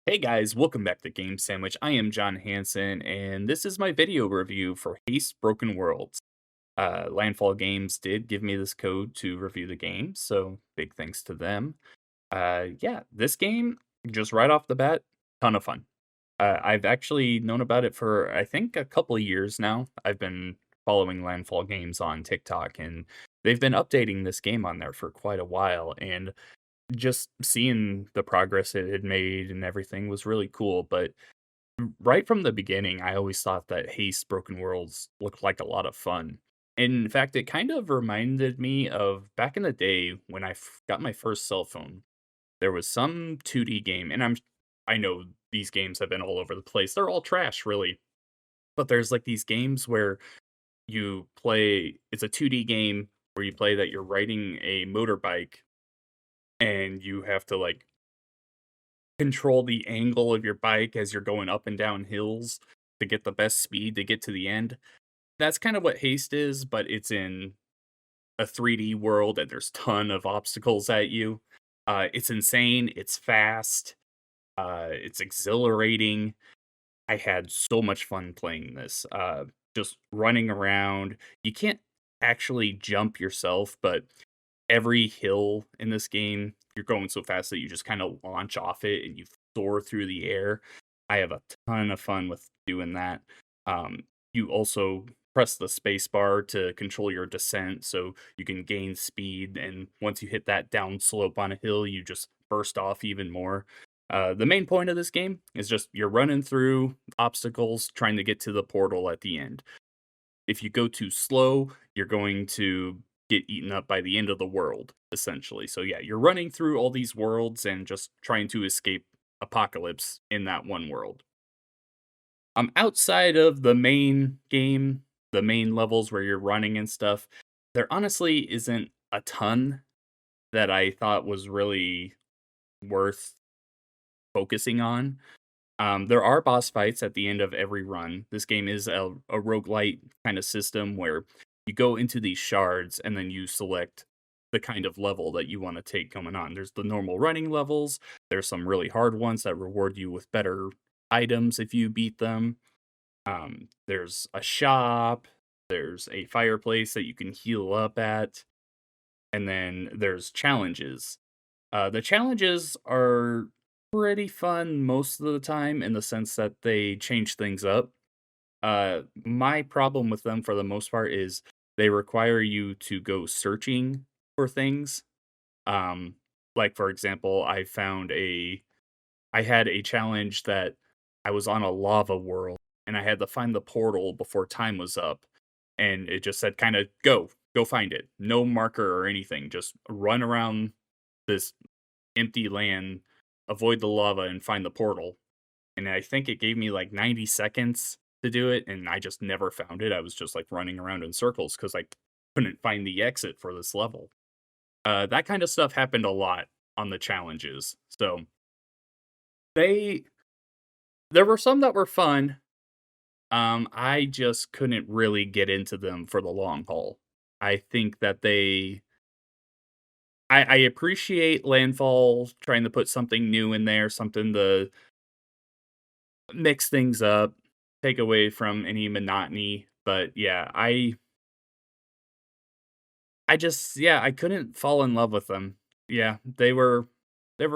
Hey guys, welcome back to Game Sandwich. I am John Hansen, and this is my video review for Haste Broken Worlds. Landfall Games did give me this code to review the game, so big thanks to them. Yeah, this game, just right off the bat, ton of fun. I've actually known about it for, I think, a couple of years now. I've been following Landfall Games on TikTok, and they've been updating this game on there for quite a while, and just seeing the progress it had made and everything was really cool, but right from the beginning, I always thought that Haste Broken Worlds looked like a lot of fun. In fact, it kind of reminded me of back in the day when got my first cell phone. There was some 2D game, and I know these games have been all over the place. They're all trash, really. But there's like these games where you play, it's a 2D game where you play that you're riding a motorbike and you have to like control the angle of your bike as you're going up and down hills to get the best speed to get to the end. That's kind of what Haste is, but it's in a 3D world and there's ton of obstacles at you. It's insane, it's fast, it's exhilarating. I had so much fun playing this. Just running around. You can't actually jump yourself, but every hill in this game, you're going so fast that you just kind of launch off it and you soar through the air. I have a ton of fun with doing that. You also press the space bar to control your descent so you can gain speed. And once you hit that down slope on a hill, you just burst off even more. The main point of this game is just you're running through obstacles trying to get to the portal at the end. If you go too slow, you're going to get eaten up by the end of the world, essentially. So yeah, you're running through all these worlds and just trying to escape apocalypse in that one world. Outside of the main game, the main levels where you're running and stuff, there honestly isn't a ton that I thought was really worth focusing on. There are boss fights at the end of every run. This game is a roguelite kind of system where you go into these shards and then you select the kind of level that you want to take going on. There's the normal running levels, there's some really hard ones that reward you with better items if you beat them. There's a shop, there's a fireplace that you can heal up at, and then there's challenges. The challenges are pretty fun most of the time in the sense that they change things up. My problem with them for the most part is they require you to go searching for things. Um, like for example, I had a challenge that I was on a lava world and I had to find the portal before time was up. And it just said kind of go find it. No marker or anything. Just run around this empty land, avoid the lava, and find the portal. And I think it gave me like 90 seconds to do it, and I just never found it. I was just like running around in circles because I couldn't find the exit for this level. That kind of stuff happened a lot on the challenges. So they there were some that were fun. I just couldn't really get into them for the long haul. I think that I appreciate Landfall trying to put something new in there, something to mix things up, take away from any monotony. But yeah, I just yeah, I couldn't fall in love with them. Yeah, they were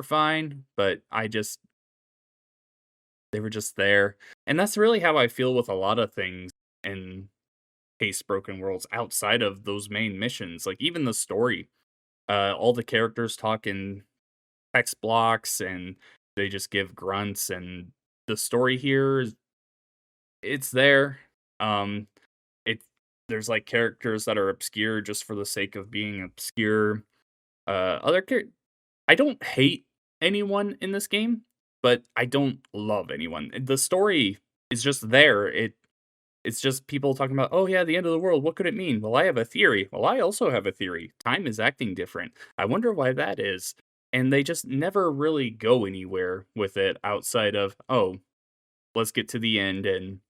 fine, but they were just there. And that's really how I feel with a lot of things in Case Broken Worlds outside of those main missions. Like even the story. All the characters talk in text blocks and they just give grunts and the story here it's there. Um it there's like characters that are obscure just for the sake of being obscure. Other I don't hate anyone in this game, but I don't love anyone. The story is just there. It's just people talking about, "Oh yeah, the end of the world. What could it mean?" Well, I have a theory. Well, I also have a theory. Time is acting different. I wonder why that is. And they just never really go anywhere with it outside of, "Oh, let's get to the end and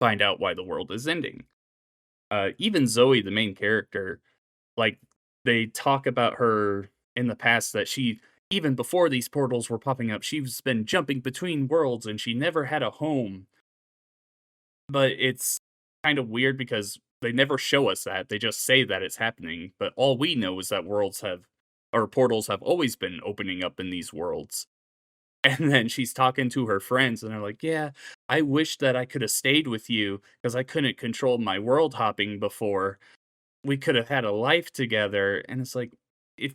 find out why the world is ending." Even Zoe, the main character, like they talk about her in the past that even before these portals were popping up, she's been jumping between worlds and she never had a home. But it's kind of weird because they never show us that. They just say that it's happening. But all we know is that worlds have, or portals have always been opening up in these worlds. And then she's talking to her friends, and they're like, "Yeah, I wish that I could have stayed with you because I couldn't control my world hopping before. We could have had a life together." And it's like, if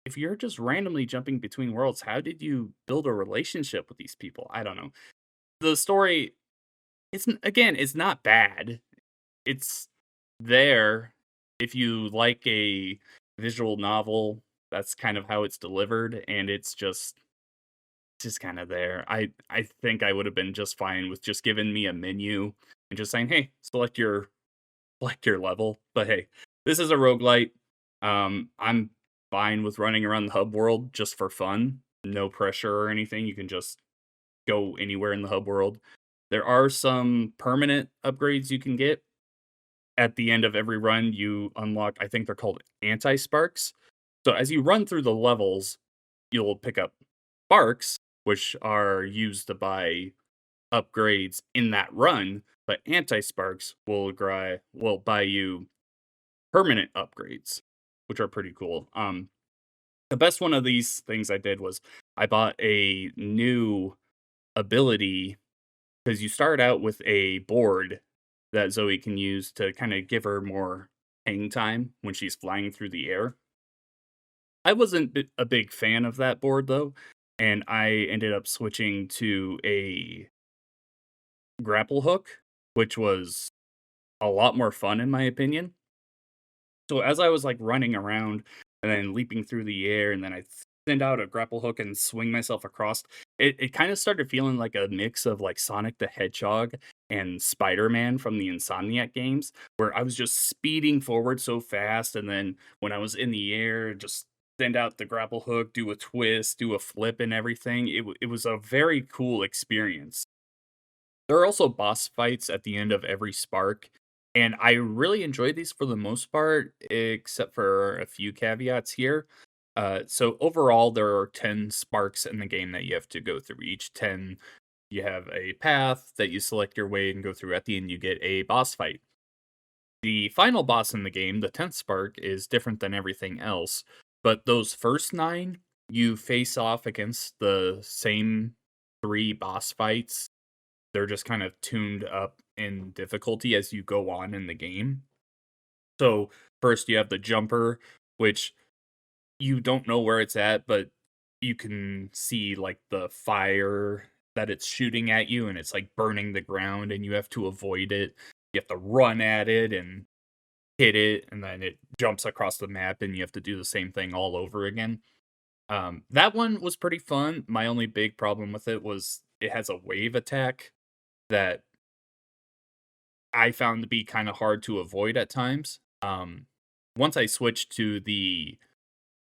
if you're just randomly jumping between worlds, how did you build a relationship with these people? I don't know. The story, again, it's not bad. It's there if you like a visual novel. That's kind of how it's delivered, and it's just kinda there. I think I would have been just fine with just giving me a menu and just saying, "Hey, select your level." But hey, this is a roguelite. I'm fine with running around the hub world just for fun. No pressure or anything. You can just go anywhere in the hub world. There are some permanent upgrades you can get. At the end of every run, you unlock, I think they're called anti-sparks. So as you run through the levels, you'll pick up sparks, which are used to buy upgrades in that run, but anti-sparks will buy you permanent upgrades, which are pretty cool. The best one of these things I did was I bought a new ability because you start out with a board that Zoe can use to kind of give her more hang time when she's flying through the air. I wasn't a big fan of that board though, and I ended up switching to a grapple hook, which was a lot more fun in my opinion. So as I was like running around and then leaping through the air, and then I send out a grapple hook and swing myself across, it kind of started feeling like a mix of like Sonic the Hedgehog and Spider-Man from the Insomniac games, where I was just speeding forward so fast, and then when I was in the air, just send out the grapple hook, do a twist, do a flip, and everything. It was a very cool experience. There are also boss fights at the end of every spark, and I really enjoy these for the most part, except for a few caveats here. So overall, there are 10 sparks in the game that you have to go through. Each 10, you have a path that you select your way and go through. At the end, you get a boss fight. The final boss in the game, the 10th spark, is different than everything else, but those first 9, you face off against the same 3 boss fights. They're just kind of tuned up in difficulty as you go on in the game. So, first you have the jumper, which you don't know where it's at, but you can see, like, the fire that it's shooting at you, and it's, like, burning the ground, and you have to avoid it. You have to run at it and hit it, and then it jumps across the map, and you have to do the same thing all over again. That one was pretty fun. My only big problem with it was it has a wave attack that I found to be kinda hard to avoid at times. Once I switched to the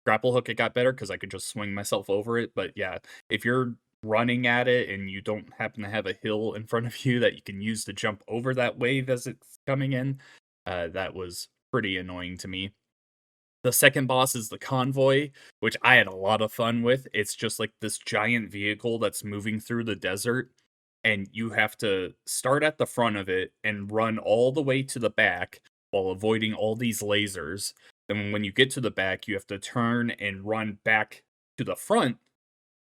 grapple hook, it got better because I could just swing myself over it, but yeah, if you're running at it and you don't happen to have a hill in front of you that you can use to jump over that wave as it's coming in, that was pretty annoying to me. The second boss is the convoy, which I had a lot of fun with. It's just like this giant vehicle that's moving through the desert, and you have to start at the front of it and run all the way to the back while avoiding all these lasers. And when you get to the back, you have to turn and run back to the front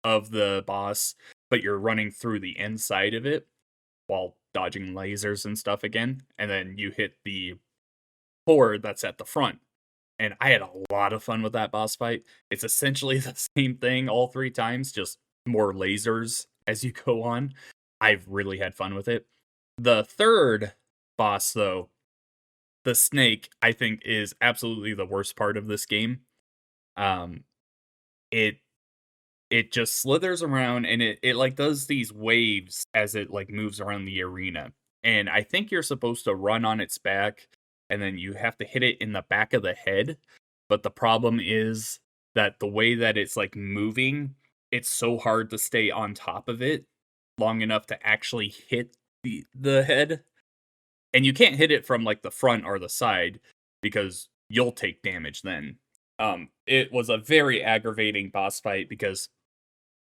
of the boss, but you're running through the inside of it while dodging lasers and stuff again. And then you hit the horde that's at the front, and I had a lot of fun with that boss fight. It's essentially the same thing all 3 times, just more lasers as you go on. I've really had fun with it. The 3rd boss, though, the snake, I think is absolutely the worst part of this game. Um, it it just slithers around, and it, like, does these waves as it, like, moves around the arena, and I think you're supposed to run on its back, and then you have to hit it in the back of the head, but the problem is that the way that it's, like, moving, it's so hard to stay on top of it long enough to actually hit the head, and you can't hit it from, like, the front or the side because you'll take damage then. It was a very aggravating boss fight because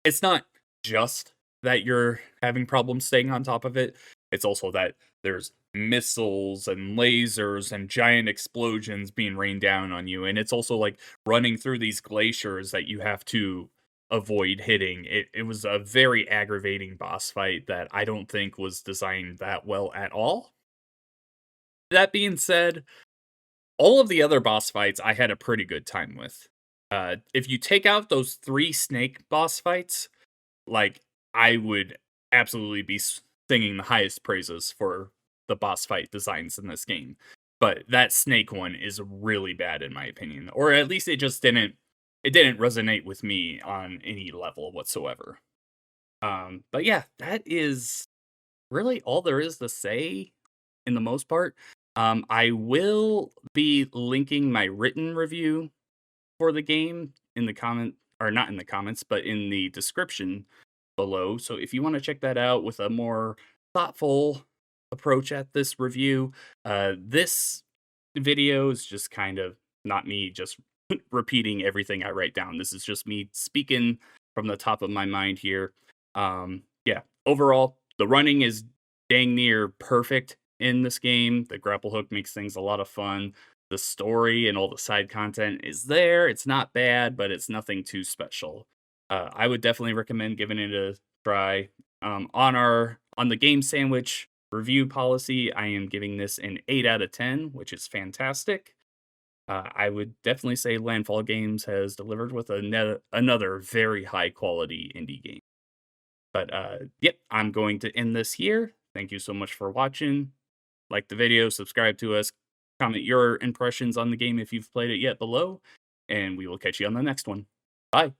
it's not just that you're having problems staying on top of it, it's also that there's missiles and lasers and giant explosions being rained down on you, and it's also, like, running through these glaciers that you have to avoid hitting. It was a very aggravating boss fight that I don't think was designed that well at all. That being said, all of the other boss fights I had a pretty good time with. If you take out those 3 snake boss fights, like, I would absolutely be singing the highest praises for the boss fight designs in this game. But that snake one is really bad in my opinion, or at least it didn't resonate with me on any level whatsoever. But yeah, that is really all there is to say in the most part. I will be linking my written review for the game in the comment, or not in the comments, but in the description below. So if you want to check that out with a more thoughtful approach at this review, this video is just kind of not me just repeating everything I write down. This is just me speaking from the top of my mind here. Yeah, overall, the running is dang near perfect in this game. The grapple hook makes things a lot of fun. The story and all the side content is there. It's not bad, but it's nothing too special. I would definitely recommend giving it a try. On the game sandwich review policy, I am giving this an 8 out of 10, which is fantastic. I would definitely say Landfall Games has delivered with another very high quality indie game. But yep, I'm going to end this here. Thank you so much for watching. Like the video, subscribe to us, comment your impressions on the game if you've played it yet below, and we will catch you on the next one. Bye.